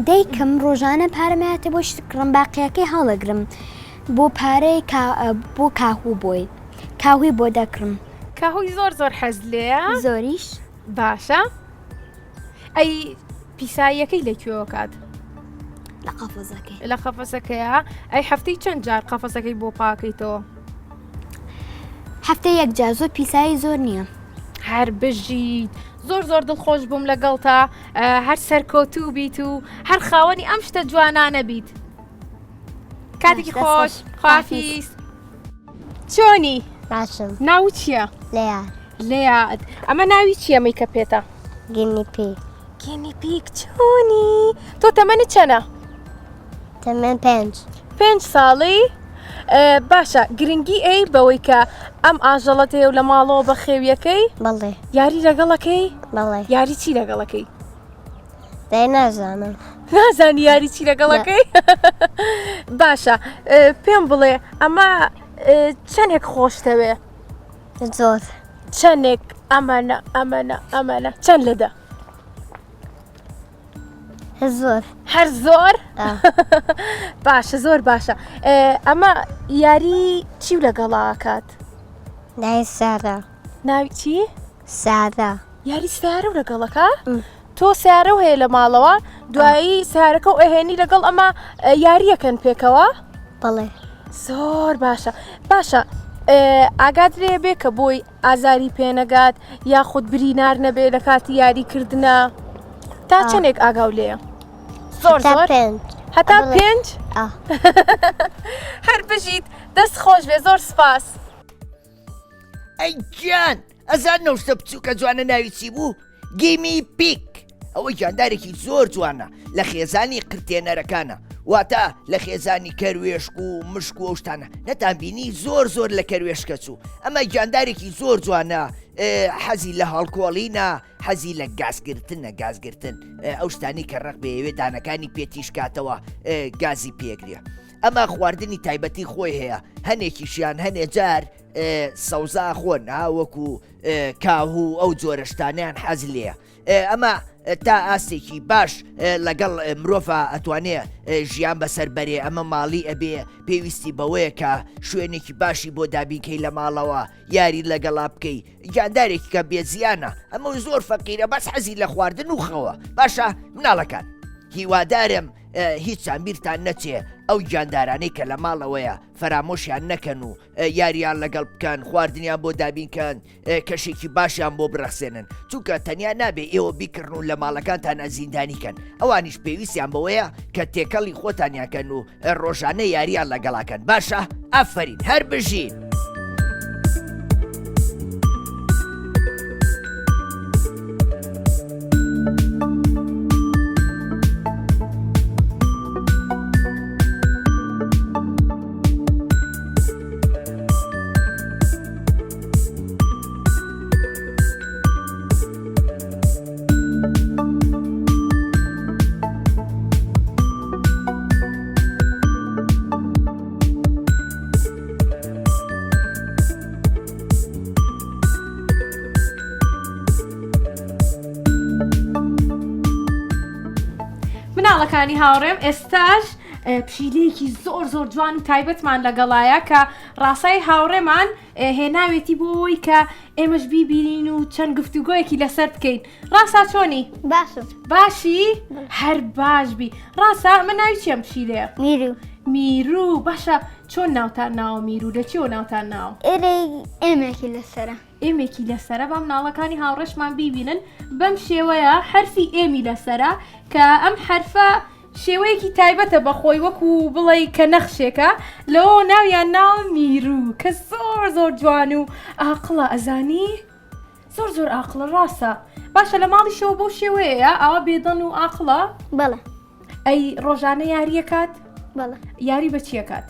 دەیکەم ڕۆژانە پارەمایەتە بۆ شکڕم باقیەکەی هەڵەگرم بۆ پارەی بۆ کاهوو بۆی کاهوی بۆ دەکڕم کاهوی زۆر زۆر حەز لێە زۆریش باشە ئەی پیساییەکەی لەکوێوە کات لە قەفەزەکەی لە قەفەسەکەیە ئەی هەفتەی چەند جار قەفەسەکەی بۆ پاکەیتەوە هەفتە یەک جار زۆر پیسایی زۆر نییە هەر بژیت زۆر زۆر دڵخۆش بووم لەگەڵ تا هەر سەرکۆتوو بیت و هەر خاوەنی ئەم شتە جوانانە بیت کاتێکی خۆش خافیز چۆنی باشم ناو چییە؟ لێیە لێیاد ئەمە ناوی چییە مەیکە پێێتە؟ گینی پێ گینی پیک چۆنی تۆ تەمەنی چەنە؟ تەمەن 5 ساڵی؟ باشە گرنگی ئەی بەوەی کە ئەم ئاژەڵەت هەیە و لە ماڵەوە بە خێویەکەی بەڵێ یاری لەگەڵەکەی؟ بەڵێ یاری چی لەگەڵەکەی؟ دای نازانم نازانی یاری چی لەگەڵەکەی؟ باشە پێم بڵێ ئەمە چەندێک خۆشتەوێ؟ زۆر چەندێک ئەمەە چەند لەدە؟ زۆر هەر زۆر؟ باشە زۆر باشە ئەمە یاری چی لەگەڵاکات؟ دای سارە ناوی چی؟ سارە یاری سیارە و لەگەڵەکە؟ تۆ سیارە و هەیە لە ماڵەوە دوایی سیارەکە و ئەهێنی لەگەڵ ئەمە یاریەکەن پێکەوە؟ بەڵێ زۆر باشە ئاگات لێ بێ کە بۆی ئازاری پێنەگات یاخود برینار نەبێ لە کاتی یاریکردنە تا چەندێک ئاگاو لێە؟ زۆر زۆر هەتا 5 هەر بژیت دەست خۆش بێ زۆر سپاس ئەی گیان ئەزان نەوشتە بچووکە جوانە ناوی چی بوو؟ گیمی پیک ئەوە گیاندارێکی زۆر جوانە لە خێزانی قرتێنەرەکانە واتە لە خێزانی کەروێشک و مشک و ئەوشتانە نەتانبینی زۆر زۆر لە کەروێشکە چوو ئەمە گیاندارێکی زۆر جوانە حەزی لە هەڵکۆڵینە حەزی لە گازگرتنە گازگرتن ئەو شتانی کە ڕق بێوێ دانەکانی پێتیشکاتەوە گازی پێگرێ ئەمە خواردنی تایبەتی خۆی هەیە هەنێکیشیان هەنێ جار سەوزا خۆن وەکو کاهوو ئەو جۆرەشتانیان حەز لێە ئەمە تا ئاستێکی باش لەگەڵ مرۆڤ ئەتوانێ ژیان بەسەر بەرێ ئەمە ماڵی ئەبێ پێویستی بەوەیە کە شوێنێکی باشی بۆ دابینکەی لە ماڵەوە یاری لەگەڵا بکەی گیاندارێکی کە بێزیانە ئەمە زۆر فەقیرە بەس حەزی لە خواردن و خەوە باشە مناڵەکان هیوادارم هیچان بیرتان نەچێ ئەو گیاندارانەی کە لە ماڵەوەیە فەرامۆشیان نەکەن و یاریان لەگەڵ بکەن خواردنیان بۆ دابینکەن کەشێکی باشیان بۆ بڕەخسێنن چونکە تەنیا نابێ ئێوە بیکردن و لە ماڵەکانتان ئەزیندانیکەن ئەوانیش پێویستیان بەوەیە کە تێکەڵی خۆتانیانکەن و ڕۆژانە یاریان لەگەڵاکەن باشە ئافرین هەر بژین. مناڵەکانی هاوڕێم ئێستاش پشیلەیەکی زۆر زۆر جوان و تایبەتمان لەگەڵایە کە ڕاستای هاوڕێمان هێناوێتی بۆی کە ئێمەش بیبینین و چەند گفتوگۆیەکی لەسەر بکەین. ڕاستە چۆنی؟ باشم. باشی؟ هەر باشبی. ڕاستە من ناوی چیەم پشیلەیە؟ میرو. میرو. باشە چۆن ناوتان ناوە میرو؟ لە چیەوە ناوتان ناوە؟ ئێمێکی لەسەرە. ئێمێکی لەسەرە بەم ناڵەکانی هاوڕێشمان بیبینن بەم شێوەیە حرفی ئێمی لەسەرە کە ئەم حرفە شێوەیەکی تایبەتە بەخۆی وەکو بڵێ کە نەخشێکە لەوە ناویان ناو میرو کە زۆر زۆر جوان و ئاقڵە ئەزانی زۆر زۆر ئاقڵە ڕاستە. باشە لە ماڵی شەوە بۆ شێوەیە ئاوا بێدەن و ئاقڵە؟ بەڵێ. ئەی ڕۆژانە یاریەکات؟ بەڵێ. یاری بە چیەکات؟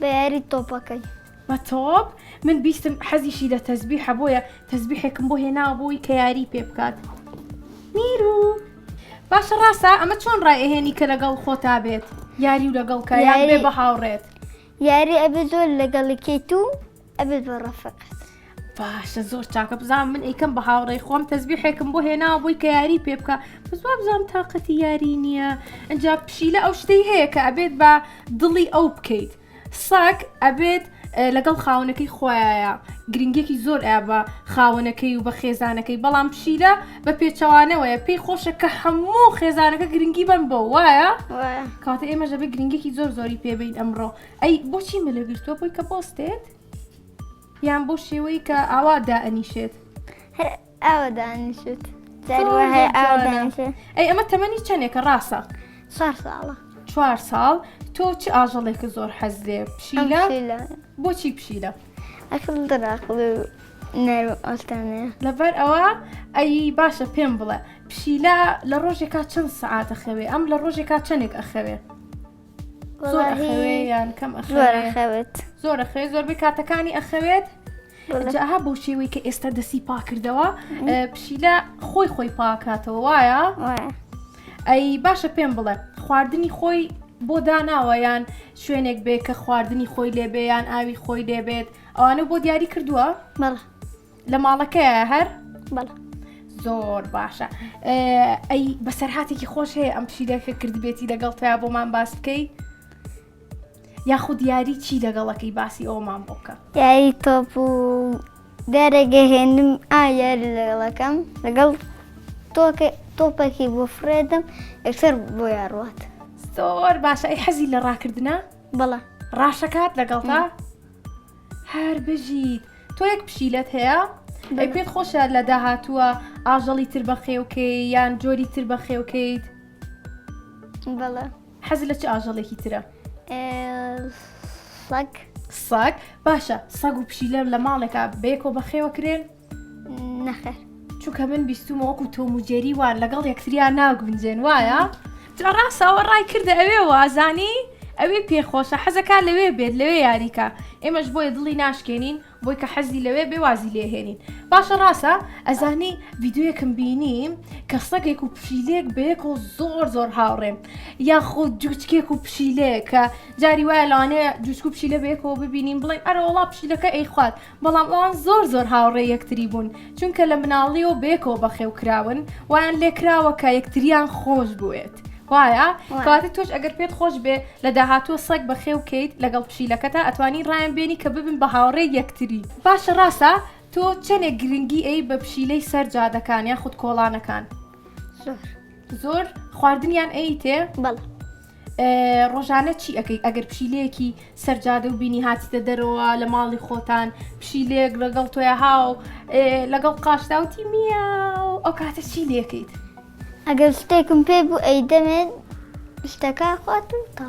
بە یاری تۆپەکەی. بە تۆپ؟ من بیستم حەزیشی لە تەسبیحە بۆیە تەسبیحێکم بۆ هێناوە بۆی کە یاری پێ بکات. میرو. باشە ڕاستە ئەمە چۆن ڕائێهێنی کە لەگەڵ خۆتا بێت یاری و لەگەڵ کە یان بێ بە هاوڕێت؟ یاری ئەبێ زۆر لەگەڵیکەیت و ئەبێت بە ڕەفقت. باشە زۆر چاکە بزانم من ئەیکەم بە هاوڕێی خۆم تەسبیحێکم بۆ هێناوە بۆی کە یاری پێ بکە بزوا بزانم تااقەتی یاری نییە. ئەجا پشیلە ئەو شتەی هەیە کە ئەبێت بە دڵی ئەو بکەیت. سەگ ئەبێت لەگەڵ خاونەکەی خۆیایە گرنگێکی زۆر ئایا بە خاونەکەی و بە خێزانەکەی بەڵام پشیلە بە پێچەوانەوەیە پێی خۆشە کە هەموو خێزانەکە گرنگی بن بۆ وایە کاتە ئێمەش دەبێت گرنگێکی زۆر زۆری پێبین ئەمڕۆ. ئەی بۆچی مەلەگرتووە بۆی کە بۆستێت یان بۆ شێوەی کە ئاوا دائەنیشێت؟ ئاوا دانیشێت. هەیە ئاوا دانیشێت. ئەی ئەمە تەمەنی چەندێکە ڕاستە؟ 4 ساڵە. 4 ساڵ. تۆ چ ئاژەڵێکە زۆر حەز لێ؟ پشیلە؟ بۆچی پشیلە؟ ئەکڵ دراقڵ و نەرو ئەستانەیە. لەبەر ئەوە ئەی باشە پێم بڵێ پشیلە لە ڕۆژێکا چەند سەعات ئەخەوێ؟ ئەم لە ڕۆژێکا چەندێک ئەخەوێ؟ زۆر ئەخەوێ یان کەم ئەخەوێت؟ زۆر ئەخەوێت زۆربەی کاتەکانی ئەخەوێت؟ جاها بۆ شێوەی کە ئێستا دەستی پاکردەوە پشیلە خۆی پاکاتەوە وایە؟ ئەی باشە پێم بڵێ خواردنی خۆی بۆ داناوە یان شوێنێک بێ کە خواردنی خۆی لێبێ یان ئاوی خۆی لێبێت ئەوانە بۆ دیاری کردووە؟ بەڵێ. لە ماڵەکەیە هەر؟ بەڵێ. زۆر باشە. ئەی بەسەرهاتێکی خۆش هەیە ئەم پشیلەکە کردبێتی لەگەڵ تۆیا بۆمان باس بکەی؟ یاخود یاری چی لەگەڵەکەی باسی ئەومان بۆ بکە؟ یاری تۆپ و دارێگە هێندم یاری لەگەڵەکەم لەگەڵ تۆپێکی بۆ فرێدم یەکسەر بۆ یاڕوات. زۆر باشە. ئەی حەزی لە ڕاکردنە؟ بەڵێ. ڕاشەکات لەگەڵتا؟ هەر بژیت. تۆ یەک پشیلەت هەیە؟ ئەی پێت خۆشە لە داهاتووە ئاژەڵی تر بەخێوکەی یان جۆری تر بەخێوکەیت؟ بەڵێ. حەز لە چ ئاژەڵێکی ترە؟ سەگ. سەگ؟ باشە سەگ و پشیلە لە ماڵێکە بەیەکەوە بەخێوە کرێن؟ نەخێر. چونکە من بیستومە وەکو تۆموجێری وان لەگەڵ یەکتریان ناگونجێن وایە؟ جا ڕاستەوە ڕای کردە ئەوێ وازانی؟ ئەوێ پێخۆشە حەزەکە لەوێ بێت لەوێ یاریکە ئێمەش بۆیە دڵی ناشکێنین بۆی کە حەزی لەوێ بێوازی لێهێنین. باشە ڕاستە ئەزانی ڤیددیۆیەکم بینیم کە سەگێک و پشیلێک بەیەک و زۆر هاوڕێن یاخود جوچکێک و پشیلێک کە جاری وایە لەوانەیە جوچک و پشیلە بەیەکەوە ببینین بڵێن ئەرە وەڵا پشیلەکە ئەی خوات بەڵام ئەوان زۆر هاوڕێ یەکتری بوون چونکە لە مناڵیەوە بەیەکەوە بەخێوکراون وایان لێکراوە کە یەکتریان خۆش بوێت. وایە کاتێک تۆش ئەگەر پێت خۆش بێ لە داهاتوە سەگ بەخێوکەیت لەگەڵ پشیلەکەتە ئەتوانی ڕایان بێنی کە ببن بە هاوڕێ یەکتری. باشە ڕاستە تۆ چەندێک گرنگی ئەی بە پشیلەی سەر جادەکان یان خود کۆڵانەکان؟ زۆر خواردنیان ئەی تێ؟ بەڵێ. ڕۆژانە چی ئەەکەی ئەگەر پشیلەیەکی سەرجادە و بینی هاتیتە دەرەوە لە ماڵی خۆتان پشیلێک لەگەڵ تۆیە هاو لەگەڵ قاشداوتی میاو ئەو کاتە چی لێکەیت؟ ئەگەر شتێکم پێ بوو ئەی دەمێت شتەکە خوات و تا.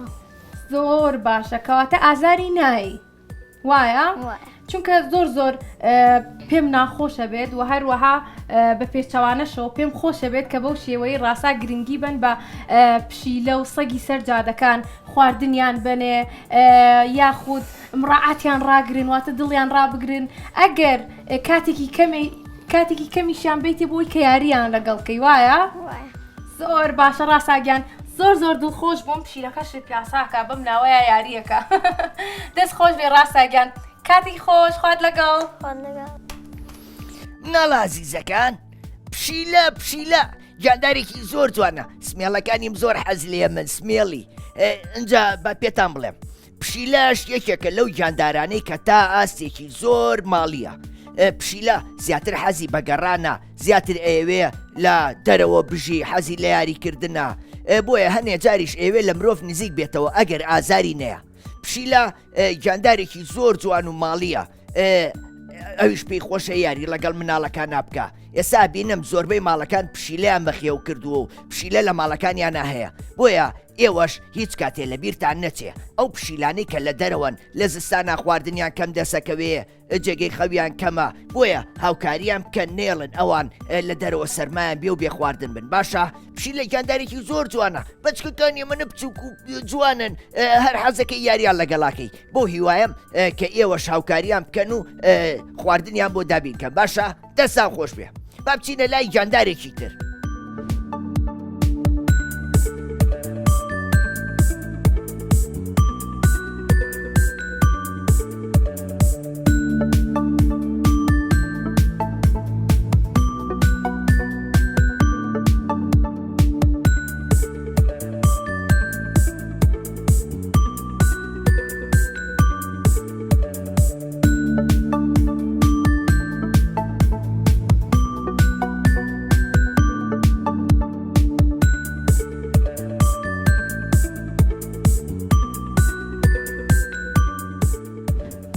زۆر باشە کەواتە ئازاری نایی وایە؟ چونکە زۆر پێم ناخۆشە بێت و هەروەها بە پێچەوانەشەوە پێم خۆشە بێت کە بەو شێوەی ڕاستە گرنگی بن بە پشیلە و سەگی سەر جادەکان خواردنیان بنێ یاخود مڕعاتیان ڕاگرن واتە دڵیان ڕابگرن ئەگەر کاتێکی کەمیشیان بیتی بۆی کە یاریان لەگەڵکەی وایە؟ زۆر باشە ڕاستاگیان زۆر دڵخۆش بووم پشیلەکەش پیاساکە بەم ناوەیە یاریەکە دەست خۆش بێ ڕاستاگیان کاتی خۆش خوات لەگەڵ مناڵە عەزیزەکان پشیلە جاندارێکی زۆر جوانە سمێڵەکانیم زۆر حەز لێ من سمێڵی ئەجا بە پێتان بڵێم پشیلەش یەکێکە لەو گیاندارانەی کە تا ئاستێکی زۆر ماڵیە. پشیلە زیاتر حەزی بەگەڕانە، زیاتر ئێوێ لە دەرەوە بژی حەزی لە یاریکردنە، بۆیە هەنێ جاریش ئێوێ لە مرۆڤ نزیک بێتەوە ئەگەر ئازاری نەیە. پشیلە گیاندارێکی زۆر جوان و ماڵیە، ئەویش پێی خۆشە یاری لەگەڵ مناڵەکان نابکە. ئێستا بینم زۆربەی ماڵەکان پشیلەیان بەخێو کردووە و پشیلە لە ماڵەکانیانە هەیە، بۆیە ئێوەش هیچ کاتێ لە بیرتان نەچێ ئەو پشیلانەی کە لە دەرەوەن لە زستانە خواردنیان کەم دەسەکەوێ، جێگەی خەویان کەمە، بۆیە هاوکاریان بکە نێڵن ئەوان لە دەرەوە سەرمایان بێ و بێ خواردن بن. باشە پشیلە گیاندارێکی زۆر جوانە، بەچکەکانی منە بچووک و جوانن، هەر حەزەکەی یاریان لەگەڵاکەی، بۆ هیوایم کە ئێوەش هاوکاریان بکەن و خواردنیان بۆ دابینکەن. باشە دەستان خۆش بێ، با بچینە لای گیاندارێکی تر.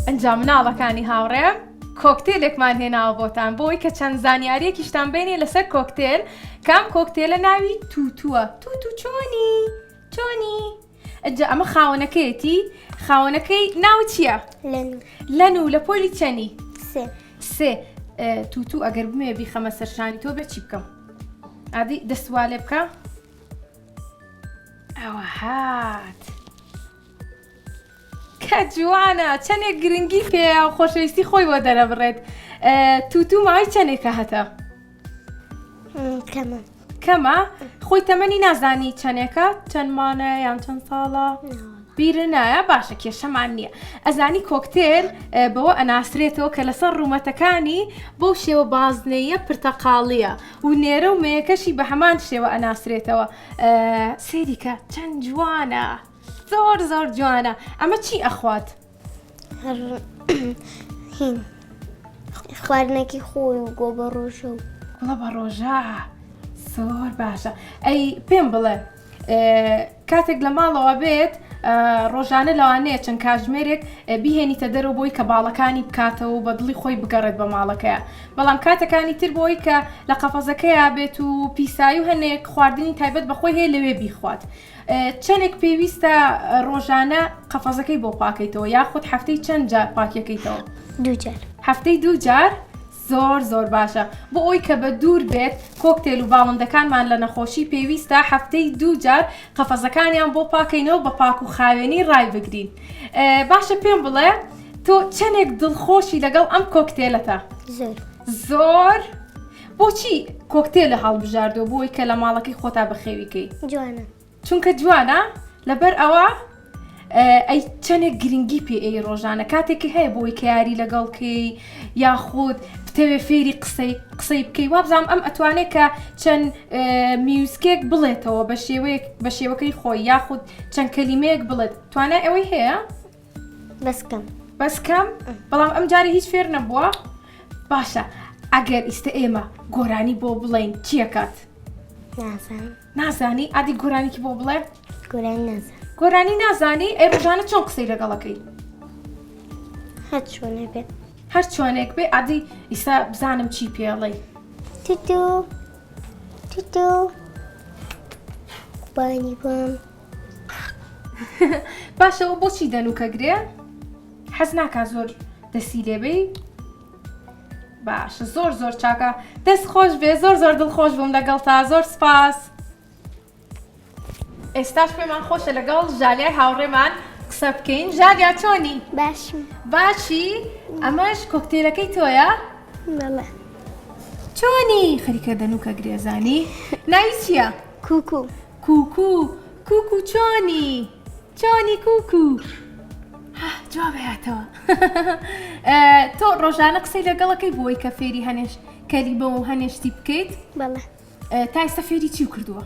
ئەنجام مناڵەکانی هاوڕێم کۆکتێلێکمان هێناوە بۆتان بۆی کە چەند زانیاریەکیشتان بینێ لەسەر کۆکتێل. کام کۆکتێلە ناوی تووتووە. تووتو چۆنی ئەجا ئەمە خاوەنەکەیەتی، خاوەنەکەی ناوی چییە؟ لەن و لە پۆلی چەنی؟ سێ. تووتو ئەگەر بمێ بیخەمە سەرشانی تۆ بێ چی بکەم؟ ئادی دەستوالێ بکە. ئەوە هات کە جوانە، چەندێک گرنگی پێە و خۆشەویستی خۆی بۆ دەرەبڕێت. تووتو ماوەی چەندێکە هەتە؟ کەمە؟ خۆی تەمەنی نازانی چەندێکە؟ چەند مانە یان چەند ساڵە؟ بیرە نایە؟ باشە کێشەمان نییە. ئەزانی کۆکتێل بەوە ئەناسرێتەوە کە لەسەر ڕوومەتەکانی بەو شێوە بازنەیە پرتەقاڵیە و نێرە و مێیەکەشی بە هەمان شێوە ئەناسرێتەوە. سێریکە چەند جوانە، زۆر جوانە. ئەمە چی ئەخوات؟ خواردنێکی خۆی و گۆ بە ڕۆژە و گوڵە بە ڕۆژە. زۆر باشە. ئەی پێم بڵێ کاتێک لە ماڵەوە بێت ڕۆژانە لەوانەیە چەند کاتژمێرێک بیهێنیتە دەرەوە بۆی کە باڵەکانی بکاتەوە و بە دڵی خۆی بگەڕێت بە ماڵەکەیە، بەڵام کاتەکانی تر بۆی کە لە قەفەزەکەیە بێت و پیسایی و هەنێک خواردنی تایبەت بەخۆی هەیە لەوێ بیخوات. چەندێک پێویستە ڕۆژانە قەفەزەکەی بۆ پاکەیتەوە یاخود هەفتەی چەند جار پاکەکەیتەوە؟ 2 جار. هەفتەی 2 جار؟ زۆر باشە. بۆ ئەوی کە بە دوور بێت کۆکتێل و باڵندەکانمان لە نەخۆشی پێویستە هەفتەی 2 جار قەفەزەکانیان بۆ پاکەینەوە بە پاک و خاوێنی ڕای بگرین. باشە پێم بڵێ تۆ چەندێک دڵخۆشی لەگەڵ ئەم کۆکتێلەتە؟ زۆر. بۆچی کۆکتێلە هەڵبژاردەوە بۆی کە لە ماڵەکەی خۆتا بەخێویکەی؟ جوانە. چونکە جوانە؟ لەبەر ئەوە ئەی چەندێک گرنگی پێ ئەی ڕۆژانە کاتێکی هەیە بۆی کە یاری لەگەڵکەی یاخود بتەوێ فێری قسەی بکەی وابزانام ئەم ئەتوانێت کە چەند میوزکێک بڵێتەوە بە شێوەکەی خۆی یاخود چەند کەلیمەیەک بڵێت توانای ئەوەی هەیە؟ بەسکەم؟ بەڵام ئەم جارە هیچ فێر نەبووە؟ باشە ئەگەر ئیستە ئێمە گۆرانی بۆ بڵێین چیەکات؟ نازانی؟ ئادی گۆرانێکی بۆ بڵێ؟ گۆرانی نازانی؟ ئەی ڕۆژانە چۆن قسەی لەگەڵەکەی؟ هەر چۆنێک بێ ئادی ئیستا بزانم چی پێڵێ؟ توتو بانی بام. باشەوە بۆچی دەنوکە گرێ؟ حەز ناکا زۆر دەسی لێبێ؟ باشە زۆر چاکە، دەست خۆش بێ، زۆر دڵخۆش بووم لەگەڵ تا، زۆر سپاس. ئێستاش پێمان خۆشە لەگەڵ ژالیای هاوڕێمان قسە بکەین. ژالیا چۆنی؟ باشی؟ ئەمەش کۆکتێلەکەی تۆیە؟ چۆنی؟ خەریکە دەنوکە گرێزانی؟ ناوی چییە؟ کوکو چۆنی کوکو؟ جواب هاتەوە. تۆ ڕۆژانە قسەی لەگەڵەکەی بۆی کە فێری هەنێش کەلیمە و هەنێشتی بکەیت؟ تا ئێستا فێری چی کردووە؟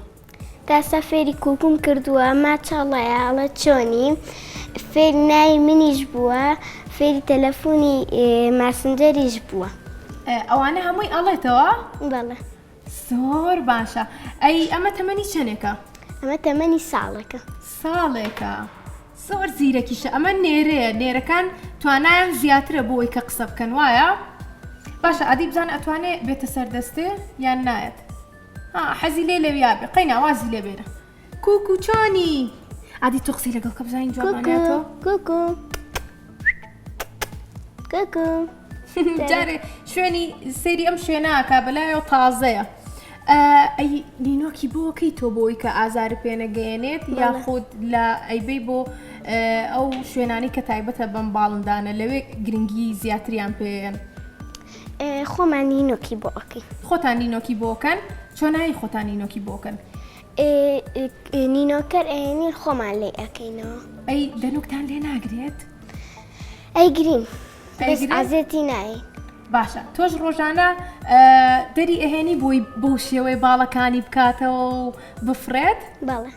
تاسە فێری کوکوم کردووە ماچەڵەیە ئەڵە چۆنی فێری ناوی منیش بووە فێری تەلەفۆنی ماسنجەریش بووە ئەوانە هەمووی ئەڵێتەوە؟ بەڵێ زۆر باشە. ئەی ئەمە تەمەنی چەندێکە؟ ئەمە تەمەنی ساڵێکە ساڵێکە. زۆر زیرەکیشە. ئەمە نێرەیە. نێرەکان توانایان زیاترە بۆ ئەوەی کە قسە بکەن وایە؟ باشە ئەدی بزان ئەتوانێت بێتە سەردەستێ یان نایەت؟ حەزی لێ لەویابێ قەی ناوازی لێ بێرە. کوکو چۆنی؟ ئادی تۆ قسەی لەگەڵ کە بزانین جوابانێتەوە؟ کوکو کوکو جارێ شوێنی سەیری ئەم شوێناکە بەلایەوە تازەیە. ئەی نینۆکی بۆکەی تۆ بۆی کە ئازار پێنەگەیەنێت یاخود لە ئەیبەی بۆ ئەو شوێنانی کە تایبەتە بەم باڵندانە لەوێ گرنگی زیاتریان پێیان؟ خۆمان نینۆکی بۆ ئەکەی. خۆتان نینۆکی بۆکەن؟ چۆنایی خۆتان نینۆکی بۆکەن؟ نینۆکەر ئەێنین خۆمان لێ ئەەکەینەوە. ئەی دەنوکتان لێ ناگرێت؟ ئەی گرین ئازێتی نایە. باشە تۆش ڕۆژانە دەری ئەهێنی بۆی بۆ شێوەی باڵەکانی بکاتەوە و بفرێت؟ بەڵێ.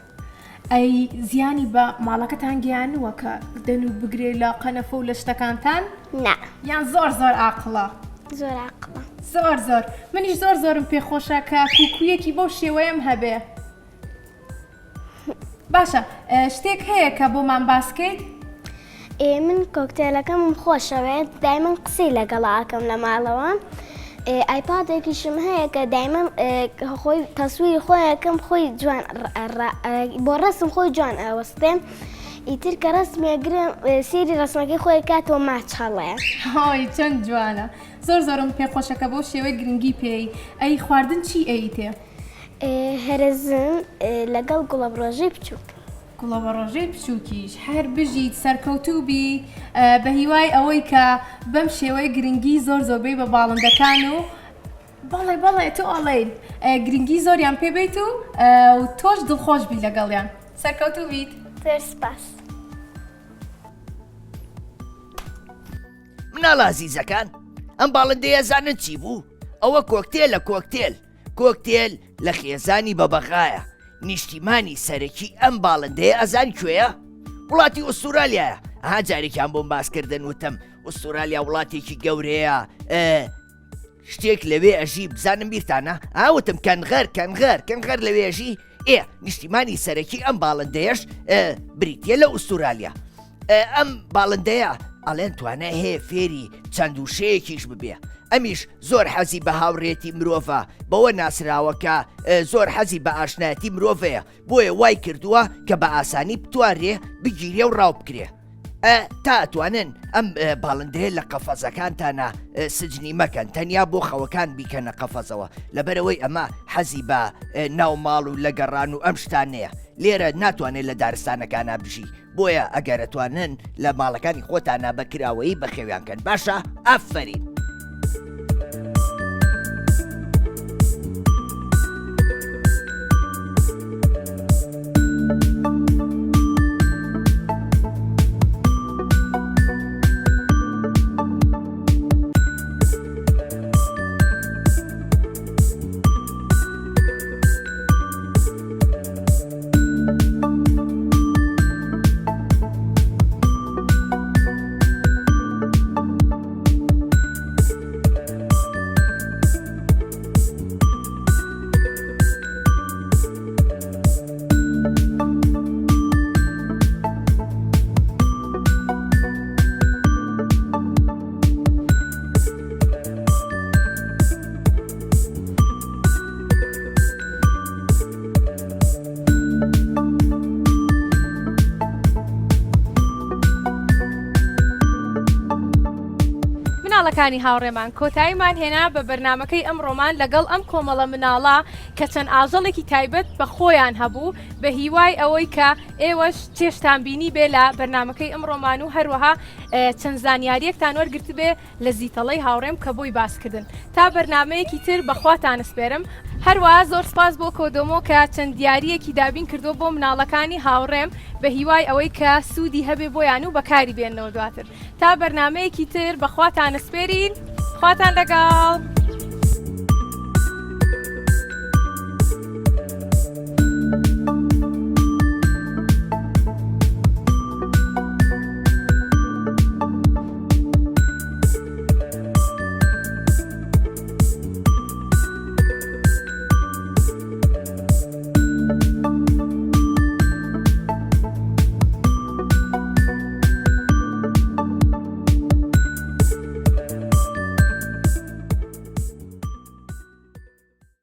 ئەی زیانی بە ماڵەکەتان گیانووە کە دەنوک بگرێت لە قەنەفە و لە شتەکانتان؟ نا. یان زۆر زۆر عاقڵە؟ زۆر عاقڵە. زۆر منیش زۆرم پێخۆشە کە کوکوویەکی بۆ شێوەیەم هەبێ. باشە شتێک هەیە کە بۆمان باسکەیت؟ من کۆکتێلەکەم خۆشەوێت دایمەن قسەی لەگەڵاکەم لە ماڵەوە ئایپادێکیشم هەیە کە دایمەن خۆی تەسووری خۆیەکەم خۆی جوان بۆ ڕستم خۆی جوان ئەوەستێم ئیتر کە ڕستمێگرم سێری ڕسمەکەی خۆی کاتەوە ماچەڵەیە. هۆی چەند جوانە. زۆرم پێخۆشەکە بۆ شێوەی گرنگی پێی. ئەی خواردن چی ئەیتێ؟ هەرزم لەگەڵ گوڵەبڕۆژەی بچووک. گوڵەبڕۆژەی بچووکیش هەر بژیت سەرکەوتوبی بە هیوای ئەوەی کە بەم شێوەی گرنگی زۆربەی بە باڵندەکان و بەڵێ تۆ ئەڵێن گرنگی زۆریان پێبیت و تۆش دڵخۆش بی لەگەڵیان. سەرکەوتوبیت. سپاس. مناڵ ئازیزەکان ئەم باڵندەیە زانن چی بوو؟ ئەوە کۆکتێلە کۆکتێل لە خێزانی بەبەغایە. نیشتیمانی سەرەکی ئەم باڵندەیە ئەزان کوێیە؟ وڵاتی ئوستورالیایە. ئەها جارێکیان بۆم باسکردن وتم ئوستورالیا وڵاتێکی گەورەیە شتێک لەوێ ئەژی بزانم بیرتانە؟ ئاوتم کەنغەر لەوێژی نیشتیمانی سەرەکی ئەم باڵندەیەش بریتە لە ئوستورالیا. ئەم باڵندەیە ئەڵێن توانای هەیە فێری چەند وشەیەکیش ببێ. ئەمیش زۆر حەزی بە هاوڕێتی مرۆڤە بەوە ناسراوەکە زۆر حەزی بە ئاشنایەتی مرۆڤەیە بۆیە وای کردووە کە بە ئاسانی بتوارێ بگیرێ و ڕاو بکرێ. تا ئەتوانن ئەم باڵندەیە لە قەفەزەکانتانە سجنی مەکەن تەنیا بۆ خەوەکان بیکەنە قەفەزەوە لەبەرەوەی ئەمە حەزی بە ناو ماڵ و لە گەڕان و ئەم شتانەیە. لێرە ناتوانێت لە دارستانەکانە بژی بۆیە ئەگەرەتوانن لە ماڵەکانی خۆتانە بەکراوەیی بەخێویانکەن. باشە ئافرین. مناڵەکانی هاوڕێمان کۆتاییمان هێنا بە بەرنمەکەی ئەمڕۆمان لەگەڵ ئەم کۆمەڵە مناڵە کە چەند ئاژەڵێکی تایبەت بە خۆیان هەبوو بە هیوای ئەوەی کە ئێوەش چێشتان بینی بێ لە بەرنمەکەی ئەمڕۆمان و هەروەها چەند زانیاریەکتان وەرگرت بێ لە زیتەڵەی هاوڕێم کە بۆی باسکردن تا بەرنمەیەکی تر بەخواتان سپێرم. هەروەها زۆر سپاس بۆ کۆدۆمۆ کە چەند دیاریەکی دابین کردو بۆ مناڵەکانی هاوڕێم بە هیوای ئەوەی کە سوودی هەبێ بۆیان و بەکاری بێنەوە دواتر تا بەرنمەیەکی تر بەخواتان سپێرین. خواتان لەگەڵ.